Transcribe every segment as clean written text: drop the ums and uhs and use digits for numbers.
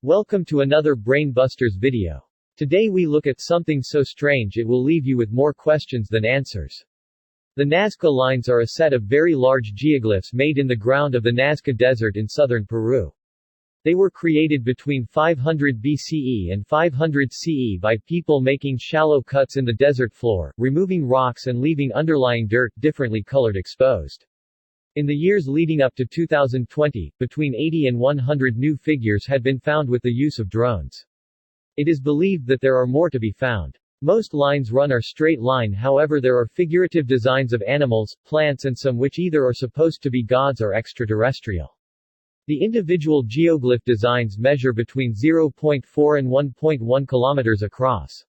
Welcome to another Brain Busters video. Today we look at something so strange it will leave you with more questions than answers. The Nazca Lines are a set of very large geoglyphs made in the ground of the Nazca Desert in southern Peru. They were created between 500 BCE and 500 CE by people making shallow cuts in the desert floor, removing rocks and leaving underlying dirt, differently colored, exposed. In the years leading up to 2020, between 80 and 100 new figures had been found with the use of drones. It is believed that there are more to be found. Most lines run are straight line, however there are figurative designs of animals, plants and some which either are supposed to be gods or extraterrestrial. The individual geoglyph designs measure between 0.4 and 1.1 kilometers across.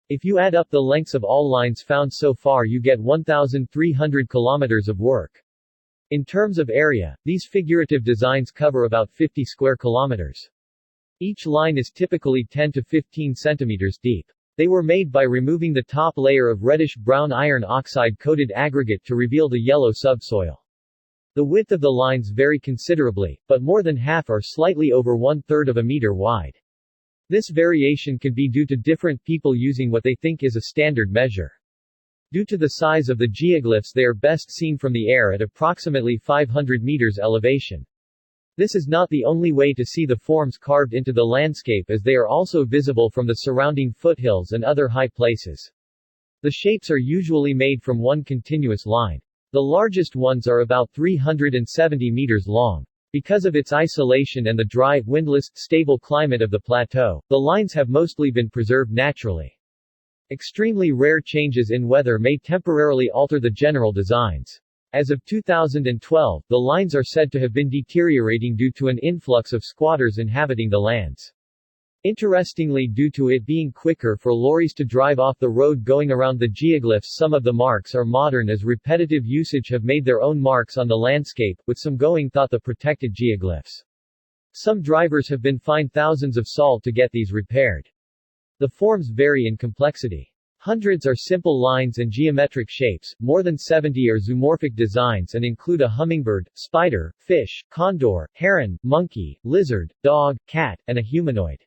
If you add up the lengths of all lines found so far you get 1,300 kilometers of work. In terms of area, these figurative designs cover about 50 square kilometers. Each line is typically 10 to 15 centimeters deep. They were made by removing the top layer of reddish-brown iron oxide-coated aggregate to reveal the yellow subsoil. The width of the lines vary considerably, but more than half are slightly over 1/3 of a meter wide. This variation could be due to different people using what they think is a standard measure. Due to the size of the geoglyphs, they are best seen from the air at approximately 500 meters elevation. This is not the only way to see the forms carved into the landscape, as they are also visible from the surrounding foothills and other high places. The shapes are usually made from one continuous line. The largest ones are about 370 meters long. Because of its isolation and the dry, windless, stable climate of the plateau, the lines have mostly been preserved naturally. Extremely rare changes in weather may temporarily alter the general designs. As of 2012, the lines are said to have been deteriorating due to an influx of squatters inhabiting the lands. Interestingly, due to it being quicker for lorries to drive off the road going around the geoglyphs, some of the marks are modern, as repetitive usage have made their own marks on the landscape, with some going thought the protected geoglyphs. Some drivers have been fined thousands of sol to get these repaired. The forms vary in complexity. Hundreds are simple lines and geometric shapes, more than 70 are zoomorphic designs and include a hummingbird, spider, fish, condor, heron, monkey, lizard, dog, cat, and a humanoid.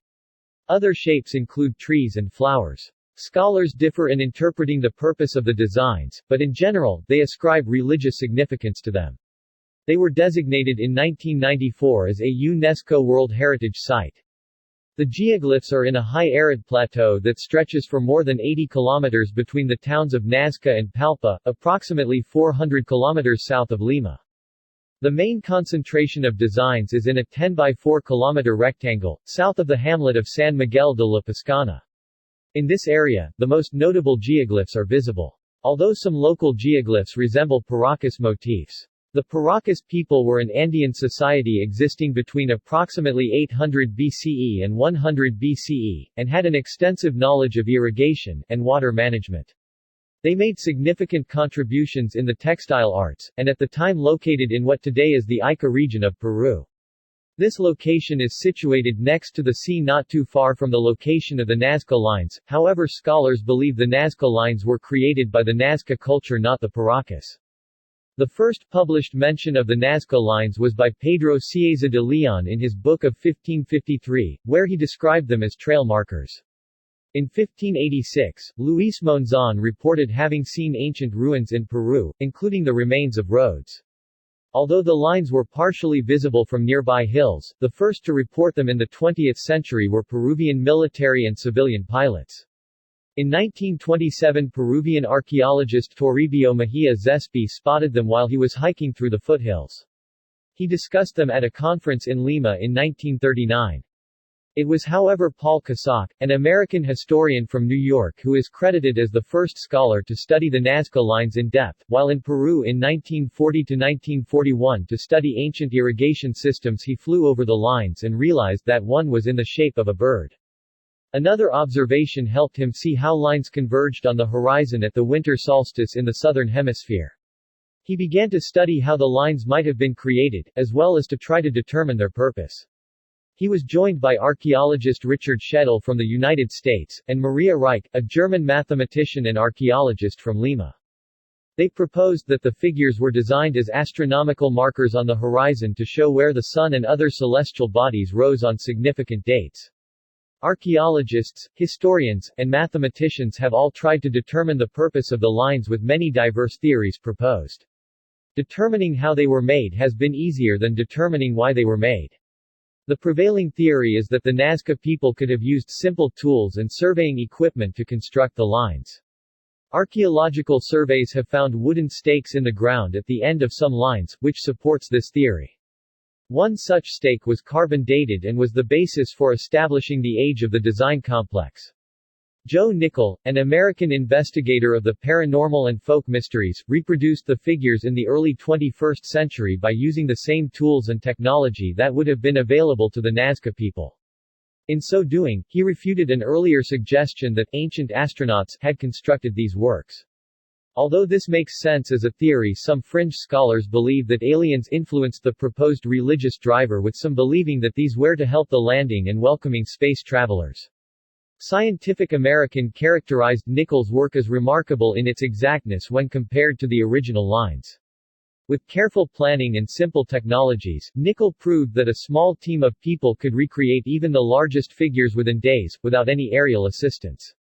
Other shapes include trees and flowers. Scholars differ in interpreting the purpose of the designs, but in general, they ascribe religious significance to them. They were designated in 1994 as a UNESCO World Heritage Site. The geoglyphs are in a high arid plateau that stretches for more than 80 kilometers between the towns of Nazca and Palpa, approximately 400 kilometers south of Lima. The main concentration of designs is in a 10 by 4 kilometer rectangle, south of the hamlet of San Miguel de la Piscana. In this area, the most notable geoglyphs are visible. Although some local geoglyphs resemble Paracas motifs. The Paracas people were an Andean society existing between approximately 800 BCE and 100 BCE, and had an extensive knowledge of irrigation and water management. They made significant contributions in the textile arts, and at the time located in what today is the Ica region of Peru. This location is situated next to the sea, not too far from the location of the Nazca Lines. However, scholars believe the Nazca Lines were created by the Nazca culture, not the Paracas. The first published mention of the Nazca Lines was by Pedro Cieza de Leon in his book of 1553, where he described them as trail markers. In 1586, Luis Monzon reported having seen ancient ruins in Peru, including the remains of roads. Although the lines were partially visible from nearby hills, the first to report them in the 20th century were Peruvian military and civilian pilots. In 1927, Peruvian archaeologist Toribio Mejia Zespi spotted them while he was hiking through the foothills. He discussed them at a conference in Lima in 1939. It was, however, Paul Casac, an American historian from New York, who is credited as the first scholar to study the Nazca Lines in depth, while in Peru in 1940 to 1941 to study ancient irrigation systems. He flew over the lines and realized that one was in the shape of a bird. Another observation helped him see how lines converged on the horizon at the winter solstice in the southern hemisphere. He began to study how the lines might have been created, as well as to try to determine their purpose. He was joined by archaeologist Richard Schedel from the United States, and Maria Reich, a German mathematician and archaeologist from Lima. They proposed that the figures were designed as astronomical markers on the horizon to show where the Sun and other celestial bodies rose on significant dates. Archaeologists, historians, and mathematicians have all tried to determine the purpose of the lines with many diverse theories proposed. Determining how they were made has been easier than determining why they were made. The prevailing theory is that the Nazca people could have used simple tools and surveying equipment to construct the lines. Archaeological surveys have found wooden stakes in the ground at the end of some lines, which supports this theory. One such stake was carbon-dated and was the basis for establishing the age of the design complex. Joe Nickell, an American investigator of the paranormal and folk mysteries, reproduced the figures in the early 21st century by using the same tools and technology that would have been available to the Nazca people. In so doing, he refuted an earlier suggestion that ancient astronauts had constructed these works. Although this makes sense as a theory, some fringe scholars believe that aliens influenced the proposed religious driver, with some believing that these were to help the landing and welcoming space travelers. Scientific American characterized Nichols' work as remarkable in its exactness when compared to the original lines. With careful planning and simple technologies, Nichols proved that a small team of people could recreate even the largest figures within days, without any aerial assistance.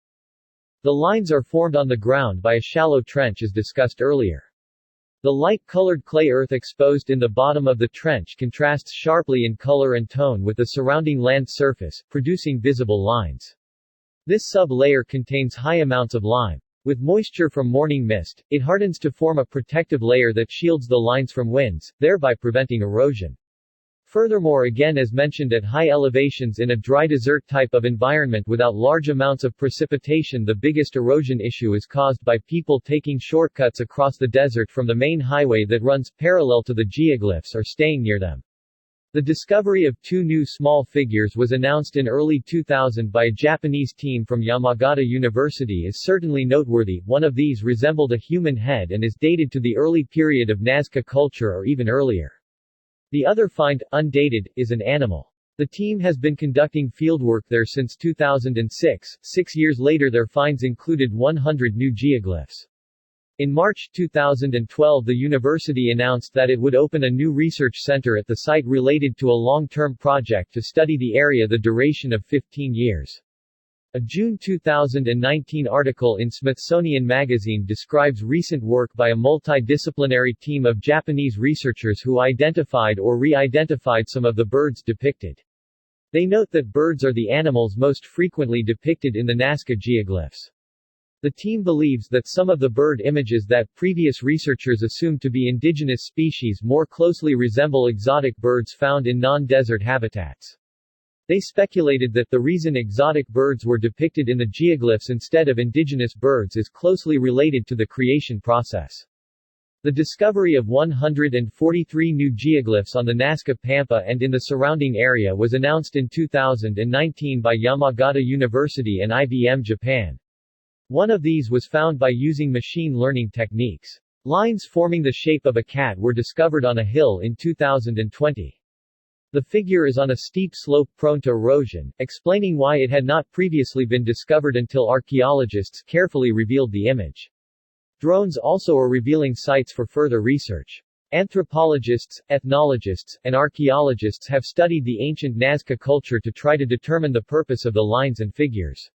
The lines are formed on the ground by a shallow trench as discussed earlier. The light-colored clay earth exposed in the bottom of the trench contrasts sharply in color and tone with the surrounding land surface, producing visible lines. This sub-layer contains high amounts of lime. With moisture from morning mist, it hardens to form a protective layer that shields the lines from winds, thereby preventing erosion. Furthermore, again as mentioned at high elevations in a dry desert type of environment without large amounts of precipitation, the biggest erosion issue is caused by people taking shortcuts across the desert from the main highway that runs parallel to the geoglyphs or staying near them. The discovery of two new small figures was announced in early 2000 by a Japanese team from Yamagata University is certainly noteworthy. One of these resembled a human head and is dated to the early period of Nazca culture or even earlier. The other find, undated, is an animal. The team has been conducting fieldwork there since 2006. 6 years later their finds included 100 new geoglyphs. In March 2012 the university announced that it would open a new research center at the site related to a long-term project to study the area the duration of 15 years. A June 2019 article in Smithsonian Magazine describes recent work by a multidisciplinary team of Japanese researchers who identified or re-identified some of the birds depicted. They note that birds are the animals most frequently depicted in the Nazca geoglyphs. The team believes that some of the bird images that previous researchers assumed to be indigenous species more closely resemble exotic birds found in non-desert habitats. They speculated that the reason exotic birds were depicted in the geoglyphs instead of indigenous birds is closely related to the creation process. The discovery of 143 new geoglyphs on the Nazca Pampa and in the surrounding area was announced in 2019 by Yamagata University and IBM Japan. One of these was found by using machine learning techniques. Lines forming the shape of a cat were discovered on a hill in 2020. The figure is on a steep slope prone to erosion, explaining why it had not previously been discovered until archaeologists carefully revealed the image. Drones also are revealing sites for further research. Anthropologists, ethnologists, and archaeologists have studied the ancient Nazca culture to try to determine the purpose of the lines and figures.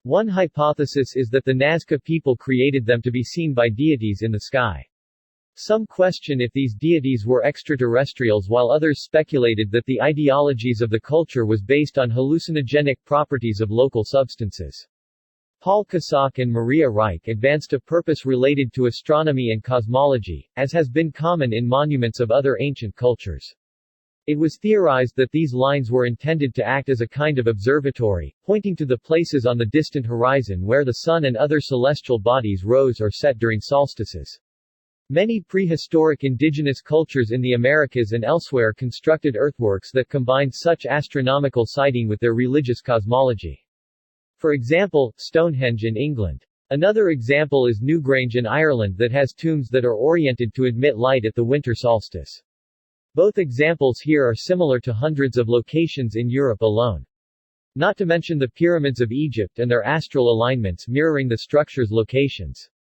One hypothesis is that the Nazca people created them to be seen by deities in the sky. Some question if these deities were extraterrestrials, while others speculated that the ideologies of the culture was based on hallucinogenic properties of local substances. Paul Kasak and Maria Reich advanced a purpose related to astronomy and cosmology, as has been common in monuments of other ancient cultures. It was theorized that these lines were intended to act as a kind of observatory, pointing to the places on the distant horizon where the sun and other celestial bodies rose or set during solstices. Many prehistoric indigenous cultures in the Americas and elsewhere constructed earthworks that combined such astronomical sighting with their religious cosmology. For example, Stonehenge in England. Another example is Newgrange in Ireland that has tombs that are oriented to admit light at the winter solstice. Both examples here are similar to hundreds of locations in Europe alone. Not to mention the pyramids of Egypt and their astral alignments mirroring the structure's locations.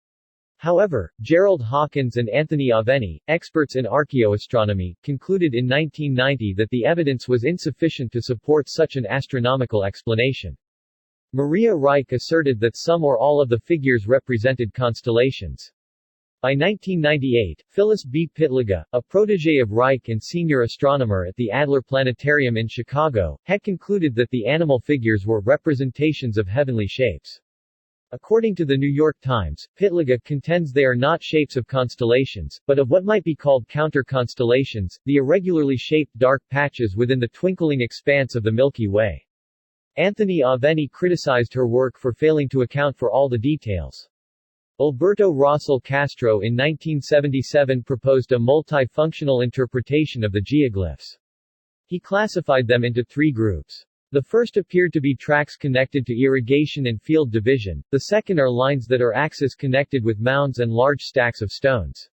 However, Gerald Hawkins and Anthony Aveni, experts in archaeoastronomy, concluded in 1990 that the evidence was insufficient to support such an astronomical explanation. Maria Reich asserted that some or all of the figures represented constellations. By 1998, Phyllis B. Pitliga, a protege of Reich and senior astronomer at the Adler Planetarium in Chicago, had concluded that the animal figures were representations of heavenly shapes. According to the New York Times, Pitliga contends they are not shapes of constellations, but of what might be called counter-constellations, the irregularly shaped dark patches within the twinkling expanse of the Milky Way. Anthony Aveni criticized her work for failing to account for all the details. Alberto Rossel Castro in 1977 proposed a multifunctional interpretation of the geoglyphs. He classified them into three groups. The first appeared to be tracks connected to irrigation and field division, the second are lines that are axis connected with mounds and large stacks of stones.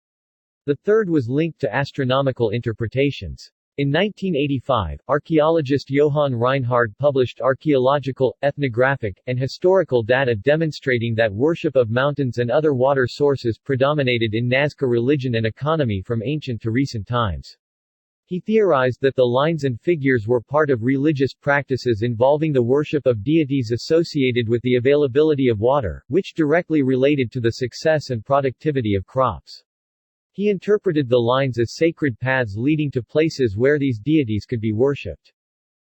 The third was linked to astronomical interpretations. In 1985, archaeologist Johann Reinhard published archaeological, ethnographic, and historical data demonstrating that worship of mountains and other water sources predominated in Nazca religion and economy from ancient to recent times. He theorized that the lines and figures were part of religious practices involving the worship of deities associated with the availability of water, which directly related to the success and productivity of crops. He interpreted the lines as sacred paths leading to places where these deities could be worshipped.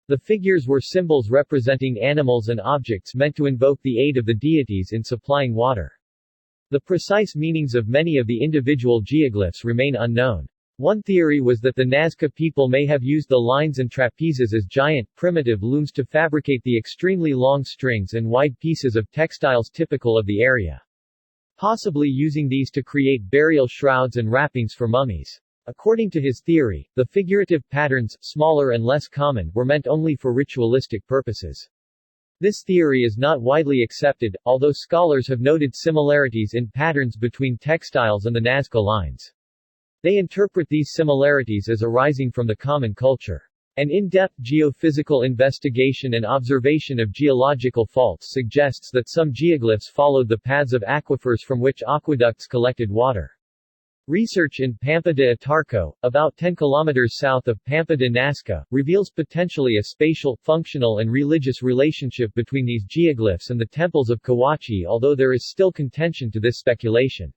The figures were symbols representing animals and objects meant to invoke the aid of the deities in supplying water. The precise meanings of many of the individual geoglyphs remain unknown. One theory was that the Nazca people may have used the lines and trapezes as giant, primitive looms to fabricate the extremely long strings and wide pieces of textiles typical of the area. Possibly using these to create burial shrouds and wrappings for mummies. According to his theory, the figurative patterns, smaller and less common, were meant only for ritualistic purposes. This theory is not widely accepted, although scholars have noted similarities in patterns between textiles and the Nazca lines. They interpret these similarities as arising from the common culture. An in-depth geophysical investigation and observation of geological faults suggests that some geoglyphs followed the paths of aquifers from which aqueducts collected water. Research in Pampa de Atarco, about 10 kilometers south of Pampa de Nazca, reveals potentially a spatial, functional and religious relationship between these geoglyphs and the temples of Cahuachi, although there is still contention to this speculation.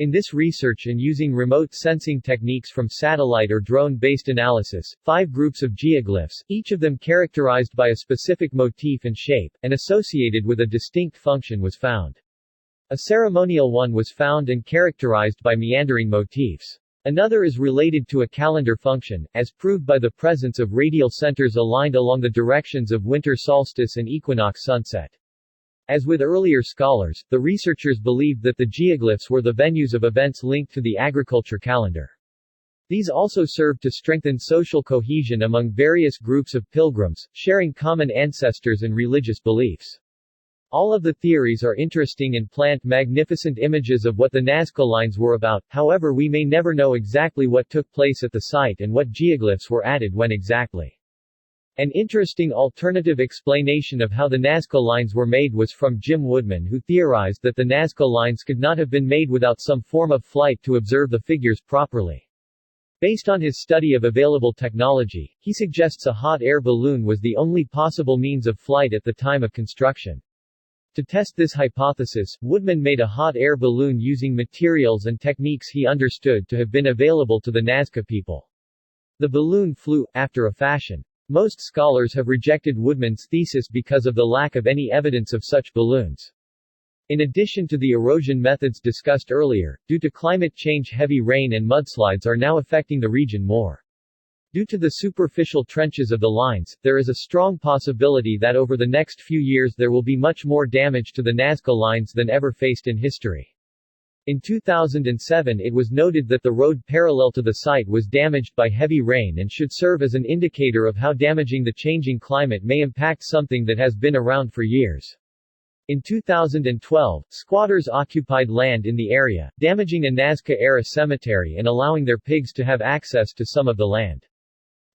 In this research and using remote sensing techniques from satellite or drone-based analysis, 5 groups of geoglyphs, each of them characterized by a specific motif and shape, and associated with a distinct function was found. A ceremonial one was found and characterized by meandering motifs. Another is related to a calendar function, as proved by the presence of radial centers aligned along the directions of winter solstice and equinox sunset. As with earlier scholars, the researchers believed that the geoglyphs were the venues of events linked to the agriculture calendar. These also served to strengthen social cohesion among various groups of pilgrims, sharing common ancestors and religious beliefs. All of the theories are interesting and plant magnificent images of what the Nazca lines were about, however we may never know exactly what took place at the site and what geoglyphs were added when exactly. An interesting alternative explanation of how the Nazca lines were made was from Jim Woodman, who theorized that the Nazca lines could not have been made without some form of flight to observe the figures properly. Based on his study of available technology, he suggests a hot air balloon was the only possible means of flight at the time of construction. To test this hypothesis, Woodman made a hot air balloon using materials and techniques he understood to have been available to the Nazca people. The balloon flew, after a fashion. Most scholars have rejected Woodman's thesis because of the lack of any evidence of such balloons. In addition to the erosion methods discussed earlier, due to climate change, heavy rain and mudslides are now affecting the region more. Due to the superficial trenches of the lines, there is a strong possibility that over the next few years there will be much more damage to the Nazca lines than ever faced in history. In 2007 it was noted that the road parallel to the site was damaged by heavy rain and should serve as an indicator of how damaging the changing climate may impact something that has been around for years. In 2012, squatters occupied land in the area, damaging a Nazca-era cemetery and allowing their pigs to have access to some of the land.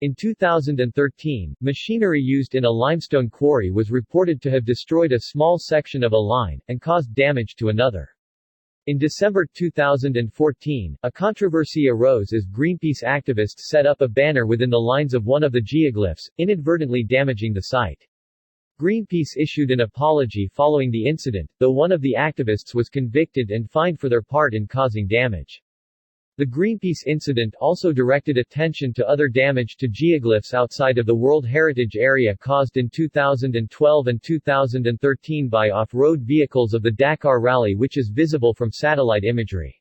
In 2013, machinery used in a limestone quarry was reported to have destroyed a small section of a line, and caused damage to another. In December 2014, a controversy arose as Greenpeace activists set up a banner within the lines of one of the geoglyphs, inadvertently damaging the site. Greenpeace issued an apology following the incident, though one of the activists was convicted and fined for their part in causing damage. The Greenpeace incident also directed attention to other damage to geoglyphs outside of the World Heritage Area caused in 2012 and 2013 by off-road vehicles of the Dakar Rally, which is visible from satellite imagery.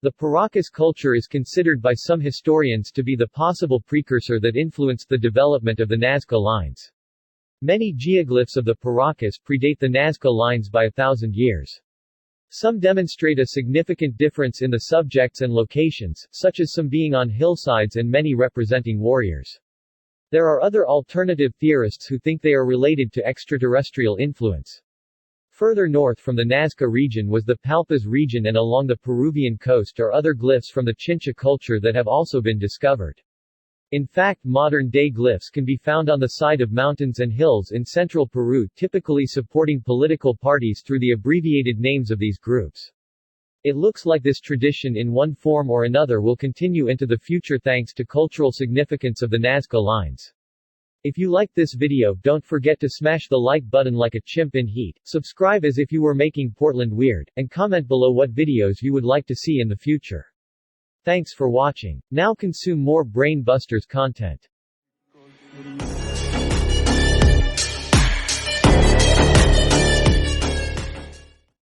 The Paracas culture is considered by some historians to be the possible precursor that influenced the development of the Nazca Lines. Many geoglyphs of the Paracas predate the Nazca Lines by 1,000 years. Some demonstrate a significant difference in the subjects and locations, such as some being on hillsides and many representing warriors. There are other alternative theorists who think they are related to extraterrestrial influence. Further north from the Nazca region was the Palpas region, and along the Peruvian coast are other glyphs from the Chincha culture that have also been discovered. In fact, modern-day glyphs can be found on the side of mountains and hills in central Peru, typically supporting political parties through the abbreviated names of these groups. It looks like this tradition in one form or another will continue into the future thanks to cultural significance of the Nazca Lines. If you liked this video, don't forget to smash the like button like a chimp in heat, subscribe as if you were making Portland weird, and comment below what videos you would like to see in the future. Thanks for watching. Now consume more Brain Busters content.